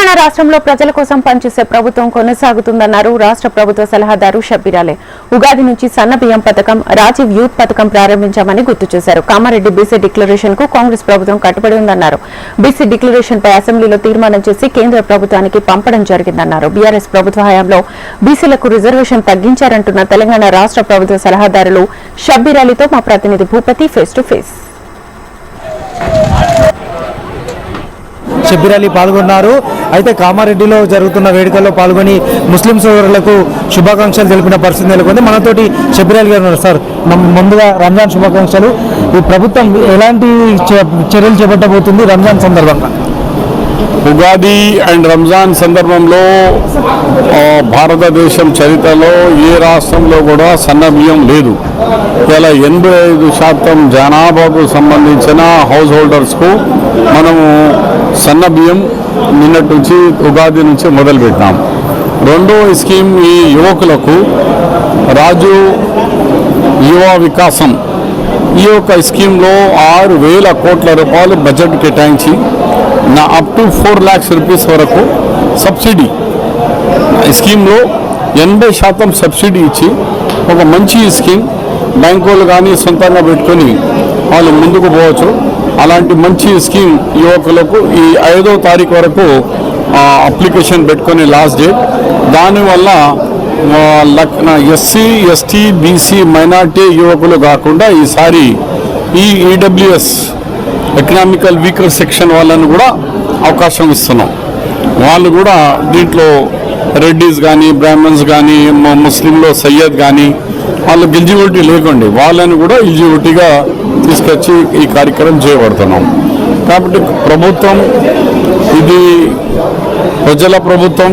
తెలంగాణ రాష్ట్రంలో ప్రజల కోసం పనిచేసే ప్రభుత్వం కొనసాగుతుందన్నారు రాష్ట్ర ప్రభుత్వ సలహాదారు షబ్బీర్ అలీ. ఉగాది నుంచి సన్నబియ్యం పథకం, రాజీవ్ యూత్ పథకం ప్రారంభించామని గుర్తు చేశారు. కామారెడ్డి బీసీ డిక్లరేషన్ కు కాంగ్రెస్ ప్రభుత్వం కట్టుబడి ఉందన్నారు. బీసీ డిక్లరేషన్ పై అసెంబ్లీలో తీర్మానం చేసి కేంద్ర ప్రభుత్వానికి పంపడం జరిగిందన్నారు. బీఆర్ఎస్ ప్రభుత్వ హయాంలో బీసీలకు రిజర్వేషన్ తగ్గించారంటున్న తెలంగాణ రాష్ట్ర ప్రభుత్వ సలహాదారులు షబ్బీర్ అలీతో మా ప్రతినిధి Bhupathi face to face. Shabbir Ali పాల్గొన్నారు. అయితే కామారెడ్డిలో జరుగుతున్న వేడుకల్లో పాల్గొని ముస్లిం సోదరులకు శుభాకాంక్షలు తెలిపిన పరిస్థితి నెలకొంది. మనతోటి షబ్బీర్ అలీ గారు ఉన్నారు. సార్, ముందుగా రంజాన్ శుభాకాంక్షలు. ఈ ప్రభుత్వం ఎలాంటి చర్యలు చేపట్టబోతుంది రంజాన్ సందర్భంగా? ఉగాది అండ్ రంజాన్ సందర్భంలో భారతదేశం చరిత్రలో ఏ రాష్ట్రంలో కూడా సన్న బియ్యం లేదు. ఇలా 85% జనాభాకు సంబంధించిన హౌస్ హోల్డర్స్కు మనము సన్న బియ్యం నిన్నటి నుంచి ఉగాది నుంచి మొదలుపెట్టినాం. రెండో స్కీమ్ ఈ యువకులకు రాజు యువ వికాసం, ఈ యొక్క స్కీమ్లో 6,000 కోట్ల రూపాయలు బడ్జెట్ కేటాయించి అప్ టు 4 lakhs రూపీస్ వరకు సబ్సిడీ స్కీమ్లో 80% సబ్సిడీ ఇచ్చి ఒక మంచి స్కీమ్. బ్యాంకులు కానీ సొంతంగా పెట్టుకొని వాళ్ళు ముందుకు పోవచ్చు. అలాంటి మంచి స్కీమ్ యువకులకు ఈ 5వ తారీఖు వరకు అప్లికేషన్ పెట్టుకొని లాస్ట్ డేట్. దానివల్ల ఎస్సీ, ఎస్టీ, బీసీ, మైనార్టీ యువకులు కాకుండా ఈసారి ఈ ఈడబ్ల్యూఎస్ ఎకనామికల్ వీకర్ సెక్షన్ వాళ్ళను కూడా అవకాశం ఇస్తున్నాం. వాళ్ళు కూడా దీంట్లో రెడ్డీస్ కానీ, బ్రాహ్మణ్స్ కానీ, ముస్లింలో సయ్యద్ కానీ వాళ్ళు ఎలిజిబిలిటీ లేకుండే వాళ్ళని కూడా ఎలిజిబిలిటీగా తీసుకొచ్చి ఈ కార్యక్రమం చేయబడుతున్నాం. కాబట్టి ప్రభుత్వం ఇది ప్రజల ప్రభుత్వం,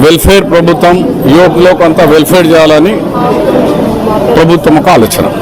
వెల్ఫేర్ ప్రభుత్వం, యువకులకు అంతా వెల్ఫేర్ చేయాలని ప్రభుత్వం ఒక ఆలోచన.